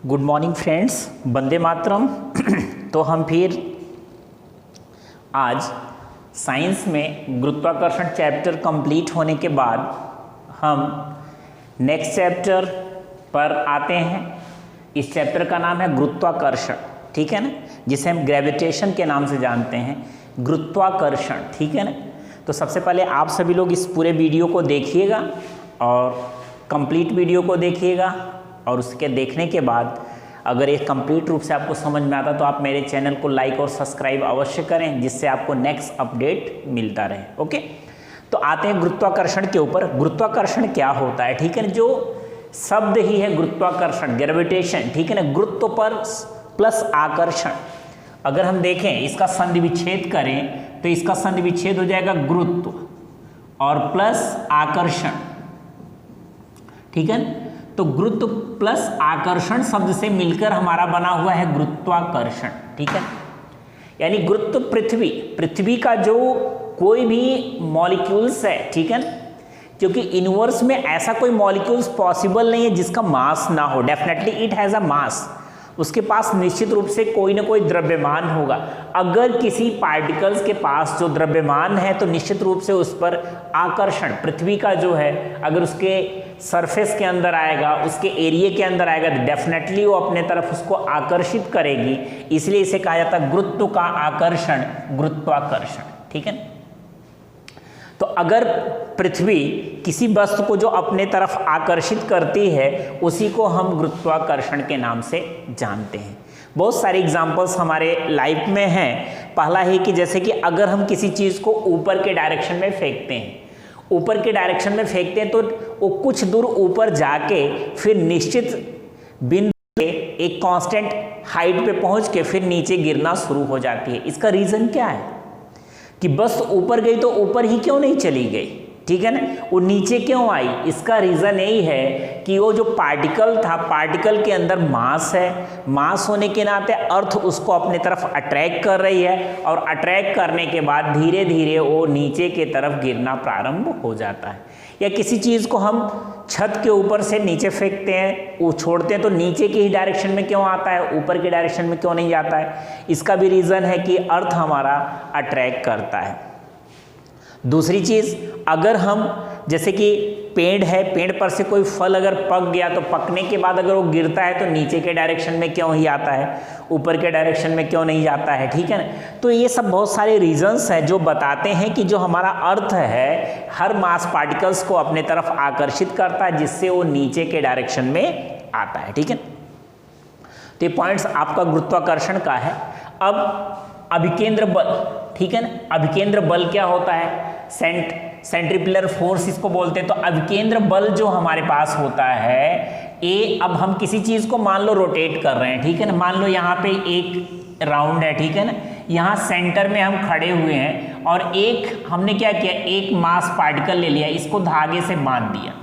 Good morning friends, Vande Mataram. तो हम फिर आज साइंस में गुरुत्वाकर्षण चैप्टर कंप्लीट होने के बाद हम नेक्स्ट चैप्टर पर आते हैं। इस चैप्टर का नाम है गुरुत्वाकर्षण, ठीक है ना, जिसे हम ग्रेविटेशन के नाम से जानते हैं, गुरुत्वाकर्षण, ठीक है ना। तो सबसे पहले आप सभी लोग इस पूरे वीडियो को देखिएगा और कंप्लीट वीडियो को देखिएगा, और उसके देखने के बाद अगर ये कंप्लीट रूप से आपको समझ में आता तो आप मेरे चैनल को लाइक और सब्सक्राइब अवश्य करें, जिससे आपको नेक्स्ट अपडेट मिलता रहे। ओके, तो आते हैं गुरुत्वाकर्षण के ऊपर। गुरुत्वाकर्षण क्या होता है, ठीक है ना, जो शब्द ही है गुरुत्वाकर्षण, ग्रेविटेशन, ठीक है ना, गुरुत्व पर प्लस आकर्षण। अगर हम देखें इसका संधि विच्छेद करें तो इसका संधि विच्छेद हो जाएगा गुरुत्व और प्लस आकर्षण, ठीक है। तो गुरुत्व प्लस आकर्षण शब्द से मिलकर हमारा बना हुआ है गुरुत्वाकर्षण, ठीक है। यानी गुरुत्व पृथ्वी का जो कोई भी मॉलिक्यूल्स है, ठीक है ना, क्योंकि यूनिवर्स में ऐसा कोई मॉलिक्यूल्स पॉसिबल नहीं है जिसका मास ना हो। डेफिनेटली इट हैज़ अ मास, उसके पास निश्चित रूप से कोई ना कोई द्रव्यमान होगा। अगर किसी पार्टिकल्स के पास जो द्रव्यमान है तो निश्चित रूप से उस पर आकर्षण, पृथ्वी का जो है, अगर उसके सरफेस के अंदर आएगा, उसके एरिया के अंदर आएगा तो डेफिनेटली वो अपने तरफ उसको आकर्षित करेगी। इसलिए इसे कहा जाता है गुरुत्व का आकर्षण, गुरुत्वाकर्षण, ठीक है। तो अगर पृथ्वी किसी वस्तु को जो अपने तरफ आकर्षित करती है उसी को हम गुरुत्वाकर्षण के नाम से जानते हैं। बहुत सारे एग्जाम्पल्स हमारे लाइफ में हैं। पहला है कि जैसे कि अगर हम किसी चीज़ को ऊपर के डायरेक्शन में फेंकते हैं, ऊपर के डायरेक्शन में फेंकते हैं तो वो कुछ दूर ऊपर जाके फिर निश्चित बिंदु पे एक कांस्टेंट हाइट पे पहुंच के फिर नीचे गिरना शुरू हो जाती है। इसका रीज़न क्या है कि बस ऊपर गई तो ऊपर ही क्यों नहीं चली गई, ठीक है ना, वो नीचे क्यों आई? इसका रीज़न यही है कि वो जो पार्टिकल था, पार्टिकल के अंदर मास है, मास होने के नाते अर्थ उसको अपने तरफ अट्रैक्ट कर रही है, और अट्रैक्ट करने के बाद धीरे धीरे वो नीचे के तरफ गिरना प्रारंभ हो जाता है। या किसी चीज़ को हम छत के ऊपर से नीचे फेंकते हैं, वो छोड़ते हैं तो नीचे की ही डायरेक्शन में क्यों आता है, ऊपर की डायरेक्शन में क्यों नहीं जाता है? इसका भी रीज़न है कि अर्थ हमारा अट्रैक्ट करता है। दूसरी चीज़, अगर हम जैसे कि पेड़ है, पेड़ पर से कोई फल अगर पक गया तो पकने के बाद अगर वो गिरता है तो नीचे के डायरेक्शन में क्यों ही आता है, ऊपर के डायरेक्शन में क्यों नहीं जाता है, ठीक है ना। तो ये सब बहुत सारे रीजंस हैं जो बताते हैं कि जो हमारा अर्थ है हर मास पार्टिकल्स को अपने तरफ आकर्षित करता है, जिससे वो नीचे के डायरेक्शन में आता है, ठीक है। तो ये पॉइंट्स आपका गुरुत्वाकर्षण का है। अब अभिकेंद्र बल, ठीक है ना, अभिकेंद्र बल क्या होता है? सेंट्रिपिलर फोर्स इसको बोलते हैं। तो अभिकेंद्र बल जो हमारे पास होता है, ये अब हम किसी चीज़ को मान लो रोटेट कर रहे हैं, ठीक है ना, मान लो यहाँ पे एक राउंड है, ठीक है ना, यहाँ सेंटर में हम खड़े हुए हैं और एक हमने क्या किया, एक मास पार्टिकल ले लिया, इसको धागे से बांध दिया,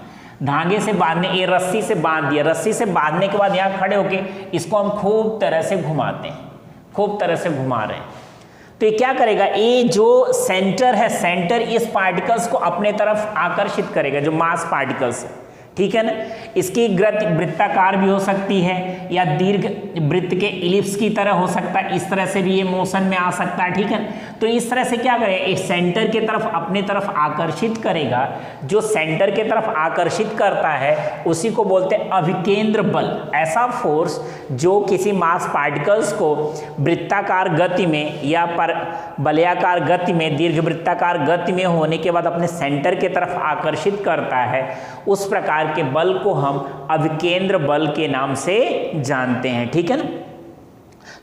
धागे से बांधने, ये रस्सी से बांध दिया, रस्सी से बांधने के बाद यहाँ खड़े होके इसको हम खूब तरह से घुमाते हैं, खूब तरह से घुमा रहे हैं। तो ये क्या करेगा, ये जो सेंटर है, सेंटर इस पार्टिकल्स को अपने तरफ आकर्षित करेगा, जो मास पार्टिकल्स है, ठीक है ना। इसकी गति वृत्ताकार भी हो सकती है या दीर्घ वृत्त के इलिप्स की तरह हो सकता है, इस तरह से भी ये मोशन में आ सकता है, ठीक है। तो इस तरह से क्या करेगा, एक सेंटर के तरफ अपने तरफ आकर्षित करेगा। जो सेंटर के तरफ आकर्षित करता है उसी को बोलते हैं अभिकेंद्र बल। ऐसा फोर्स जो किसी मास पार्टिकल्स को वृत्ताकार गति में या पर वलयाकार गति में, दीर्घ वृत्ताकार गति में होने के बाद अपने सेंटर के तरफ आकर्षित करता है, उस प्रकार के बल को हम अभिकेंद्र बल के नाम से जानते हैं, ठीक है ना।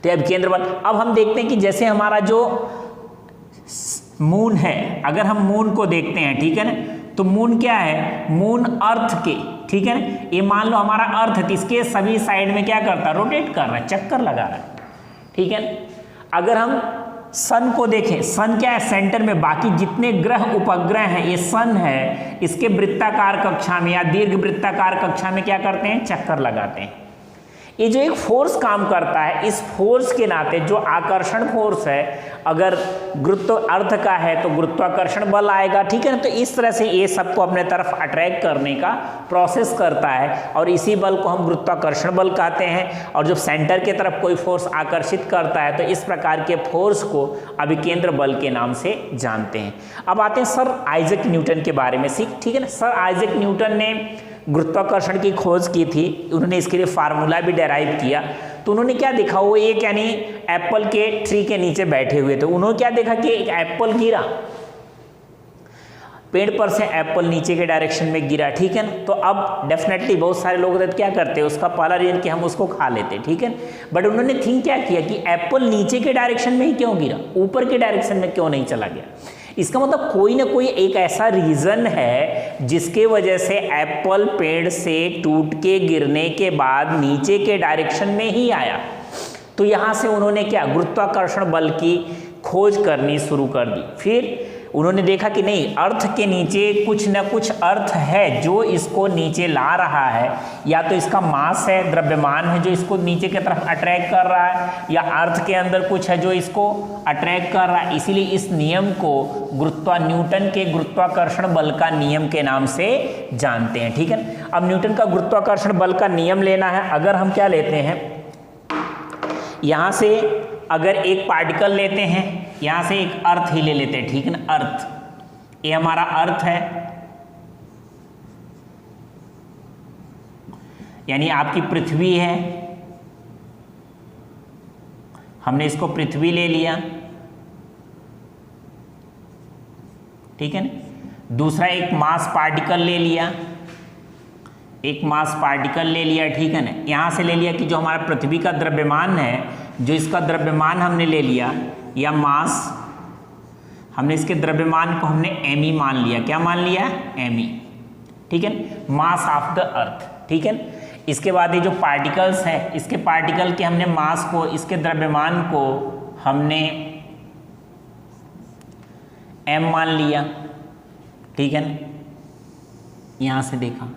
तो अभिकेंद्र बल, अब हम देखते हैं कि जैसे हमारा जो मून है, अगर हम मून को देखते हैं, ठीक है ना, तो मून क्या है, मून अर्थ के, ठीक है ना, ये मान लो हमारा अर्थ इसके सभी साइड में क्या करता है, रोटेट कर रहा है, चक्कर लगा रहा है, ठीक है ना। अगर हम सन को देखें, सन क्या है, सेंटर में, बाकी जितने ग्रह उपग्रह हैं, ये सन है, इसके वृत्ताकार कक्षा में या दीर्घ वृत्ताकार कक्षा में क्या करते हैं, चक्कर लगाते हैं। ये जो एक फोर्स काम करता है, इस फोर्स के नाते जो आकर्षण फोर्स है, अगर गुरुत्व अर्थ का है तो गुरुत्वाकर्षण बल आएगा, ठीक है ना। तो इस तरह से ये सबको अपने तरफ अट्रैक्ट करने का प्रोसेस करता है और इसी बल को हम गुरुत्वाकर्षण बल कहते हैं। और जब सेंटर की तरफ कोई फोर्स आकर्षित करता है तो इस प्रकार के फोर्स को अभिकेंद्र बल के नाम से जानते हैं। अब आते हैं सर आइजैक न्यूटन के बारे में, ठीक है ना। सर आइजैक न्यूटन ने गुरुत्वाकर्षण की खोज की थी, उन्होंने इसके लिए फार्मूला भी डेराइव किया। तो उन्होंने क्या देखा, वो एक यानी एप्पल के ट्री के नीचे बैठे हुए थे, उन्होंने क्या देखा कि एक एप्पल गिरा, पेड़ पर से एप्पल नीचे के डायरेक्शन में गिरा, ठीक है ना। तो अब डेफिनेटली बहुत सारे लोग क्या करते हैं, उसका पहला रीजन कि हम उसको खा लेते, ठीक है। बट उन्होंने थिंक क्या किया कि एप्पल नीचे के डायरेक्शन में ही क्यों गिरा, ऊपर के डायरेक्शन में क्यों नहीं चला गया। इसका मतलब कोई ना कोई एक ऐसा रीज़न है जिसके वजह से एप्पल पेड़ से टूट के गिरने के बाद नीचे के डायरेक्शन में ही आया। तो यहाँ से उन्होंने क्या, गुरुत्वाकर्षण बल की खोज करनी शुरू कर दी। फिर उन्होंने देखा कि नहीं, अर्थ के नीचे कुछ न कुछ अर्थ है जो इसको नीचे ला रहा है, या तो इसका मास है, द्रव्यमान है जो इसको नीचे की तरफ अट्रैक्ट कर रहा है, या अर्थ के अंदर कुछ है जो इसको अट्रैक्ट कर रहा है। इसीलिए इस नियम को न्यूटन के गुरुत्वाकर्षण बल का नियम के नाम से जानते हैं, ठीक है। अब न्यूटन का गुरुत्वाकर्षण बल का नियम लेना है। अगर हम क्या लेते हैं, यहाँ से अगर एक पार्टिकल लेते हैं, यहाँ से एक अर्थ ही ले लेते हैं, ठीक है ना। अर्थ, ये हमारा अर्थ है, यानी आपकी पृथ्वी है, हमने इसको पृथ्वी ले लिया, ठीक है ना। दूसरा एक मास पार्टिकल ले लिया, एक मास पार्टिकल ले लिया, ठीक है ना। यहाँ से ले लिया कि जो हमारा पृथ्वी का द्रव्यमान है, जो इसका द्रव्यमान हमने ले लिया, या मास, हमने इसके द्रव्यमान को हमने एम मान लिया। क्या मान लिया, एम, ठीक है, मास ऑफ द अर्थ, ठीक है। इसके बाद ये जो पार्टिकल्स हैं, इसके पार्टिकल के हमने मास को, इसके द्रव्यमान को हमने एम मान लिया, ठीक है ना। यहाँ से देखा,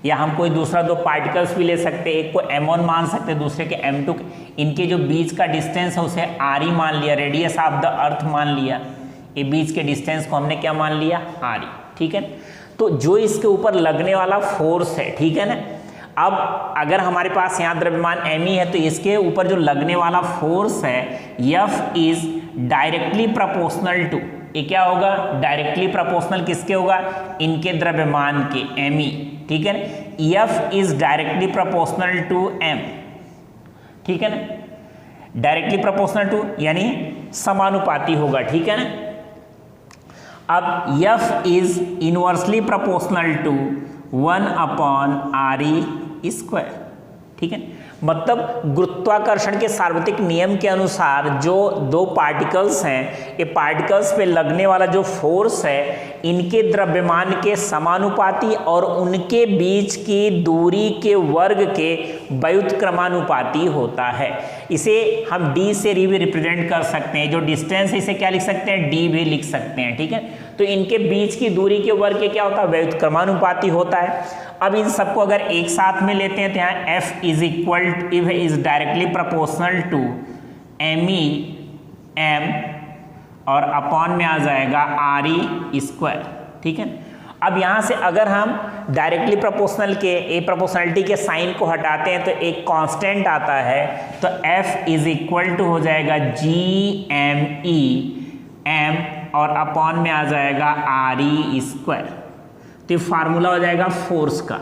या हम कोई दूसरा दो पार्टिकल्स भी ले सकते हैं, एक को m1 मान सकते हैं, दूसरे के m2, इनके जो बीच का डिस्टेंस है उसे r मान लिया, रेडियस ऑफ द अर्थ मान लिया, ये बीच के डिस्टेंस को हमने क्या मान लिया, r, ठीक है। तो जो इसके ऊपर लगने वाला फोर्स है, ठीक है ना। अब अगर हमारे पास यहाँ द्रव्यमान m है तो इसके ऊपर जो लगने वाला फोर्स है F is directly proportional to, ये क्या होगा, डायरेक्टली प्रोपोर्शनल किसके होगा, इनके द्रव्यमान के, m, ठीक है ना। F is directly proportional to m, ठीक है ना। डायरेक्टली प्रोपोर्शनल टू यानी समानुपाती होगा, ठीक है ना। अब F is inversely proportional to 1/re square, ठीक है। मतलब गुरुत्वाकर्षण के सार्वत्रिक नियम के अनुसार जो दो पार्टिकल्स हैं, ये पार्टिकल्स पे लगने वाला जो फोर्स है इनके द्रव्यमान के समानुपाती और उनके बीच की दूरी के वर्ग के व्युत्क्रमानुपाती होता है। इसे हम d से भी रिप्रेजेंट कर सकते हैं, जो डिस्टेंस है इसे क्या लिख सकते हैं, d भी लिख सकते हैं, ठीक है। तो इनके बीच की दूरी के वर्ग के क्या होता है, व्युत्क्रमानुपाती होता है। अब इन सबको अगर एक साथ में लेते हैं तो यहाँ F is equal to, is directly proportional to m और अपॉन में आ जाएगा re स्क्वायर, ठीक है। अब यहाँ से अगर हम डायरेक्टली प्रोपोर्शनल के ए प्रोपोर्शनलिटी के साइन को हटाते हैं तो एक कांस्टेंट आता है, तो F इज इक्वल टू हो जाएगा GME m और अपॉन में आ जाएगा re स्क्वायर। तो ये फार्मूला हो जाएगा फोर्स का,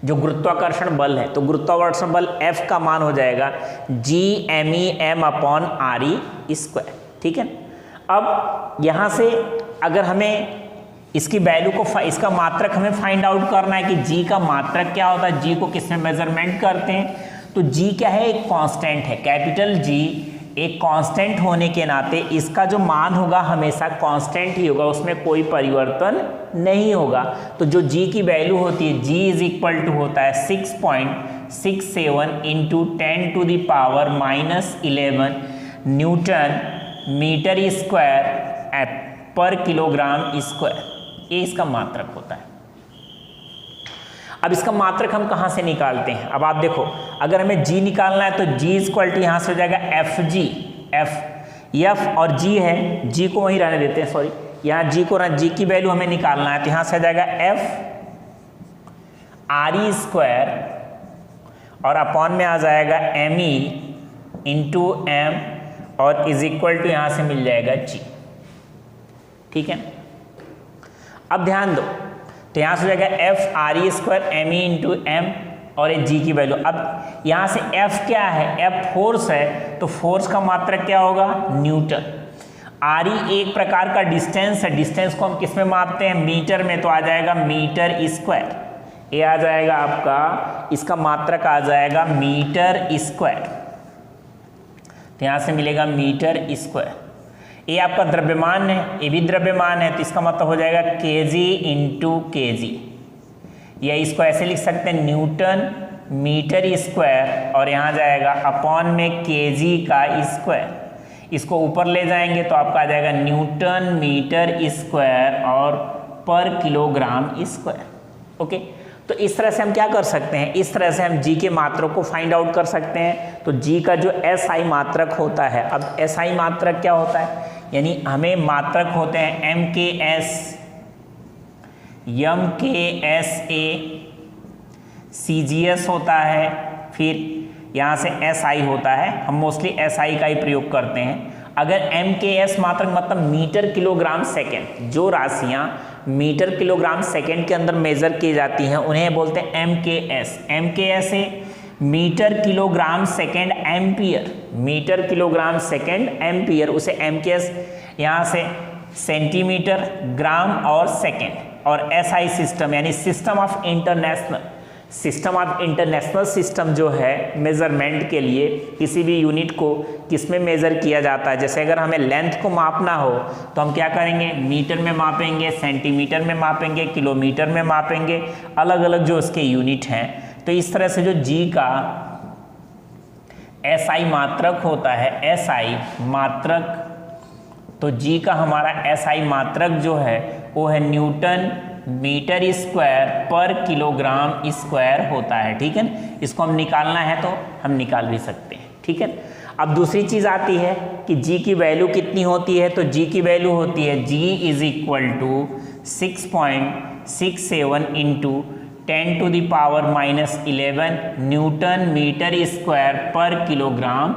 जो गुरुत्वाकर्षण बल है। तो गुरुत्वाकर्षण बल F का मान हो जाएगा GME m upon re square, ठीक है। अब यहाँ से अगर हमें इसकी वैल्यू को, इसका मात्रक हमें फाइंड आउट करना है कि G का मात्रक क्या होता है, G को किस में मेजरमेंट करते हैं, तो G क्या है, एक कांस्टेंट है, कैपिटल G एक कांस्टेंट होने के नाते इसका जो मान होगा हमेशा कांस्टेंट ही होगा, उसमें कोई परिवर्तन नहीं होगा। तो जो G की वैल्यू होती है, G इज इक्वल टू होता है 6.67 इंटू 10⁻⁻11 न्यूटन मीटर स्क्वायर पर किलोग्राम स्क्वायर, ये इसका मात्रक होता है। अब इसका मात्रक हम कहाँ से निकालते हैं? अब आप देखो, अगर हमें g निकालना है तो g इक्वल टू यहाँ से हो जाएगा fg, f और g है, g को वहीं रहने देते हैं, सॉरी यहाँ g को, g की वैल्यू हमें निकालना है तो यहाँ से हो जाएगा f re स्क्वायर और अपॉन में आ जाएगा me इंटू m और इज इक्वल टू यहाँ से मिल जाएगा g। ठीक है, अब ध्यान दो, तो यहाँ से हो जाएगा f re square me into m और ये g की वैल्यू। अब यहाँ से f क्या है? f फोर्स है, तो फोर्स का मात्रक क्या होगा? न्यूटन। re एक प्रकार का डिस्टेंस है, डिस्टेंस को हम किस में मापते हैं? मीटर में, तो आ जाएगा मीटर स्क्वायर। ये आ जाएगा आपका, इसका मात्रक आ जाएगा मीटर स्क्वायर, तो यहाँ से मिलेगा मीटर स्क्वायर। ये आपका द्रव्यमान है, ये भी द्रव्यमान है, तो इसका मतलब हो जाएगा kg इंटू kg, या इसको ऐसे लिख सकते हैं न्यूटन मीटर स्क्वायर और यहाँ जाएगा अपॉन में kg का स्क्वायर। इसको ऊपर ले जाएंगे तो आपका आ जाएगा न्यूटन मीटर स्क्वायर और पर किलोग्राम स्क्वायर। ओके, तो इस तरह से हम क्या कर सकते हैं? इस तरह से हम g के मात्रक को फाइंड आउट कर सकते हैं। तो g का जो SI मात्रक होता है, अब SI मात्रक क्या होता है? यानी हमें मात्रक होते हैं MKS, MKSA, CGS होता है, फिर यहाँ से SI होता है। हम मोस्टली SI का ही प्रयोग करते हैं। अगर MKS मात्रक मतलब मीटर किलोग्राम सेकेंड, जो राशियाँ मीटर किलोग्राम सेकेंड के अंदर मेजर की जाती हैं उन्हें बोलते हैं MKS। MKS है metre kilogram second ampere, metre kilogram second ampere, उसे MKS यहाँ से सेंटीमीटर, ग्राम और सेकेंड। और SI सिस्टम यानी सिस्टम ऑफ इंटरनेशनल सिस्टम जो है मेजरमेंट के लिए किसी भी यूनिट को किसमें मेजर किया जाता है? जैसे अगर हमें लेंथ को मापना हो तो हम क्या करेंगे? मीटर में मापेंगे, सेंटीमीटर में मापेंगे, किलोमीटर में मापेंगे, अलग अलग जो उसके यूनिट हैं। तो इस तरह से जो g का SI मात्रक होता है, SI मात्रक, तो g का हमारा SI मात्रक जो है वो है न्यूटन मीटर स्क्वायर पर किलोग्राम स्क्वायर होता है। ठीक है, इसको हम निकालना है तो हम निकाल भी सकते हैं। ठीक है, अब दूसरी चीज़ आती है कि g की वैल्यू कितनी होती है? तो g की वैल्यू होती है g is equal to 6.67 into 10⁻⁻11 newton metre square पर किलोग्राम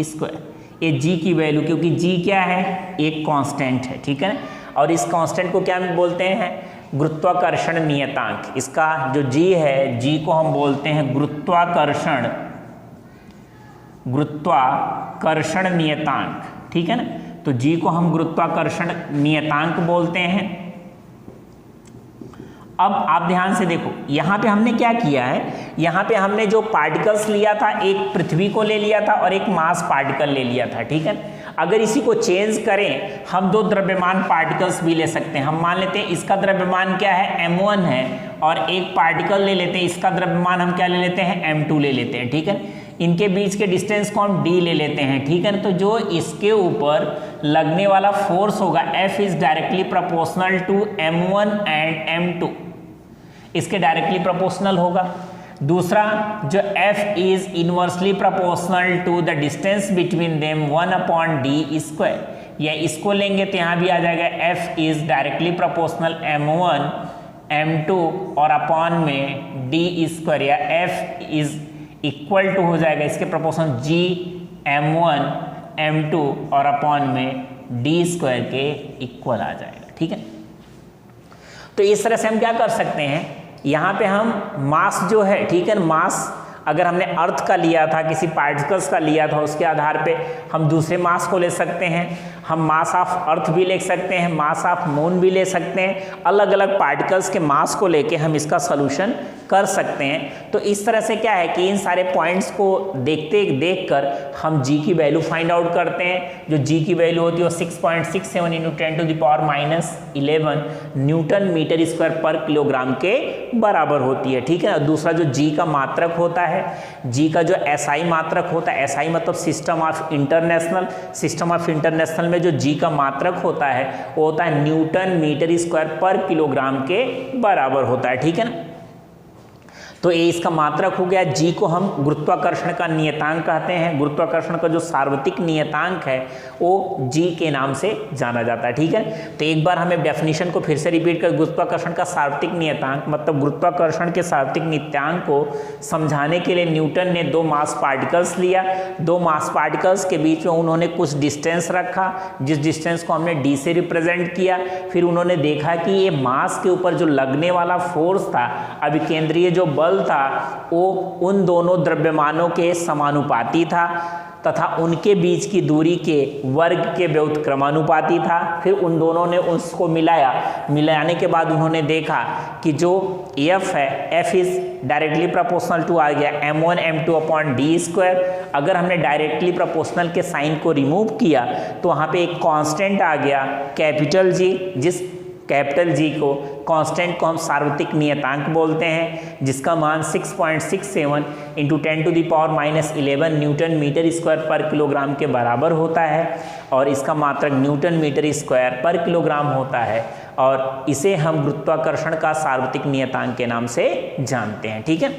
स्क्वायर। ये g की वैल्यू, क्योंकि g क्या है? एक कांस्टेंट है। ठीक है, और इस कांस्टेंट को क्या बोलते हैं? गुरुत्वाकर्षण नियतांक। इसका जो g है, g को हम बोलते हैं गुरुत्वाकर्षण नियतांक। ठीक है ना, तो g को हम गुरुत्वाकर्षण नियतांक बोलते हैं। अब आप ध्यान से देखो, यहाँ पे हमने क्या किया है? यहाँ पे हमने जो पार्टिकल्स लिया था, एक पृथ्वी को ले लिया था और एक मास पार्टिकल ले लिया था। ठीक है, अगर इसी को चेंज करें, हम दो द्रव्यमान पार्टिकल्स भी ले सकते हैं। हम मान लेते हैं इसका द्रव्यमान क्या है? m1 है, और एक पार्टिकल ले लेते हैं, इसका द्रव्यमान हम क्या ले लेते हैं? m2 ले लेते हैं। ठीक है, इनके बीच के डिस्टेंस को हम d ले लेते हैं। ठीक है ना, तो जो इसके ऊपर लगने वाला फोर्स होगा F is directly proportional to m1 and m2, इसके डायरेक्टली प्रोपोर्शनल होगा। दूसरा, जो F is inversely proportional to the distance between them 1/d square, या इसको लेंगे तो यहाँ भी आ जाएगा F is directly proportional m1 m2 और अपॉन में d स्क्वायर, या F इज इक्वल टू हो जाएगा इसके प्रोपोर्शनल g m1 m2 और अपॉन में d स्क्वायर के इक्वल आ जाएगा। ठीक है, तो इस तरह से हम क्या कर सकते हैं? यहाँ पे हम मास जो है, ठीक है, मास अगर हमने अर्थ का लिया था, किसी पार्टिकल्स का लिया था, उसके आधार पे हम दूसरे मास को ले सकते हैं। हम मास ऑफ अर्थ भी ले सकते हैं, मास ऑफ मून भी ले सकते हैं। अलग अलग पार्टिकल्स के मास को लेके हम इसका सोल्यूशन कर सकते हैं। तो इस तरह से क्या है कि इन सारे पॉइंट्स को देखकर हम g की वैल्यू फाइंड आउट करते हैं। जो g की वैल्यू होती है वो 6.67 इंटू 10⁻⁻11 न्यूटन मीटर स्क्वायर पर किलोग्राम के बराबर होती है। ठीक है, दूसरा जो g का मात्रक होता है, g का जो SI मात्रक होता है, SI मतलब सिस्टम ऑफ इंटरनेशनल में जो g का मात्रक होता है वो होता है न्यूटन मीटर स्क्वायर पर किलोग्राम के बराबर होता है। ठीक है ना, तो ए इसका मात्रक हो गया, जी को हम गुरुत्वाकर्षण का नियतांक कहते हैं। गुरुत्वाकर्षण का जो सार्वत्रिक नियतांक है वो जी के नाम से जाना जाता है, ठीक है। तो एक बार हमें डेफिनेशन को फिर से रिपीट कर, गुरुत्वाकर्षण का सार्वत्रिक नियतांक मतलब गुरुत्वाकर्षण के सार्वत्रिक नियतांक को समझाने के लिए न्यूटन ने दो मास पार्टिकल्स लिया। दो मास पार्टिकल्स के बीच में उन्होंने कुछ डिस्टेंस रखा, जिस डिस्टेंस को हमने डी से रिप्रेजेंट किया। फिर उन्होंने देखा कि ये मास के ऊपर जो लगने वाला फोर्स था, अभिकेंद्रीय जो बल था, वो उन दोनों द्रव्यमानों के समानुपाती था तथा उनके बीच की दूरी के वर्ग के व्युत्क्रमानुपाती था। फिर उन दोनों ने उसको मिलाने के बाद उन्होंने देखा कि जो F है, F is directly proportional to आ गया m1 m2 upon D square. अगर हमने डायरेक्टली प्रोपोर्शनल के साइन को रिमूव किया तो वहाँ पे एक कांस्टेंट आ गया कैपिटल G, जिस कैपिटल G को कांस्टेंट को हम सार्वत्रिक नियतांक बोलते हैं, जिसका मान 6.67 इंटू 10⁻⁻11 न्यूटन मीटर स्क्वायर पर किलोग्राम के बराबर होता है और इसका मात्रक न्यूटन मीटर स्क्वायर पर किलोग्राम होता है और इसे हम गुरुत्वाकर्षण का सार्वत्रिक नियतांक के नाम से जानते हैं, ठीक है।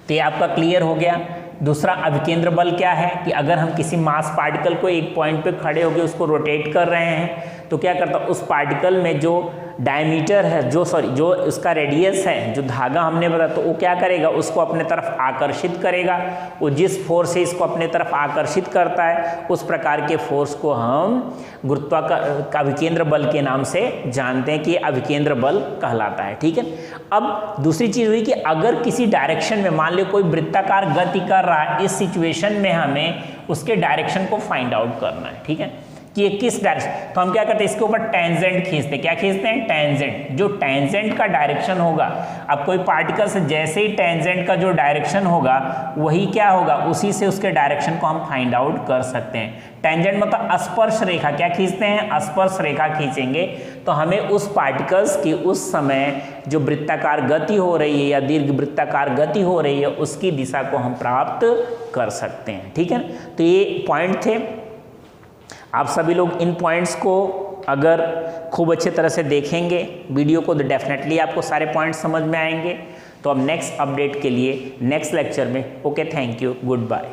तो ये आपका क्लियर हो गया। दूसरा अभिकेंद्र बल क्या है कि अगर हम किसी मास पार्टिकल को एक पॉइंट पे खड़े होकर उसको रोटेट कर रहे हैं तो क्या करता है, उस पार्टिकल में जो डायमीटर है, जो उसका रेडियस है, जो धागा हमने बताया, तो वो क्या करेगा, उसको अपने तरफ आकर्षित करेगा। वो जिस फोर्स से इसको अपने तरफ आकर्षित करता है उस प्रकार के फोर्स को हम गुरुत्वाकर्षण अभिकेंद्र बल के नाम से जानते हैं कि अभिकेंद्र बल कहलाता है, ठीक है। अब दूसरी चीज हुई कि अगर किसी डायरेक्शन में मान लो कोई वृत्ताकार गति कर रहा है, इस सिचुएशन में हमें उसके डायरेक्शन को फाइंड आउट करना है, ठीक है, कि ये किस डायरेक्शन। तो हम क्या करते हैं, इसके ऊपर टेंजेंट खींचते हैं। क्या खींचते हैं, टेंजेंट। जो टेंजेंट का डायरेक्शन होगा, अब कोई पार्टिकल से जैसे ही टेंजेंट का जो डायरेक्शन होगा वही क्या होगा, उसी से उसके डायरेक्शन को हम फाइंड आउट कर सकते हैं। टेंजेंट मतलब स्पर्श रेखा। क्या खींचते हैं, स्पर्श रेखा खींचेंगे तो हमें उस पार्टिकल्स की उस समय जो वृत्ताकार गति हो रही है या दीर्घ वृत्ताकार गति हो रही है उसकी दिशा को हम प्राप्त कर सकते हैं, ठीक है। तो ये पॉइंट थे। आप सभी लोग इन पॉइंट्स को अगर खूब अच्छे तरह से देखेंगे वीडियो को तो डेफिनेटली आपको सारे पॉइंट्स समझ में आएंगे। तो अब नेक्स्ट अपडेट के लिए नेक्स्ट लेक्चर में, okay, thank you, good bye.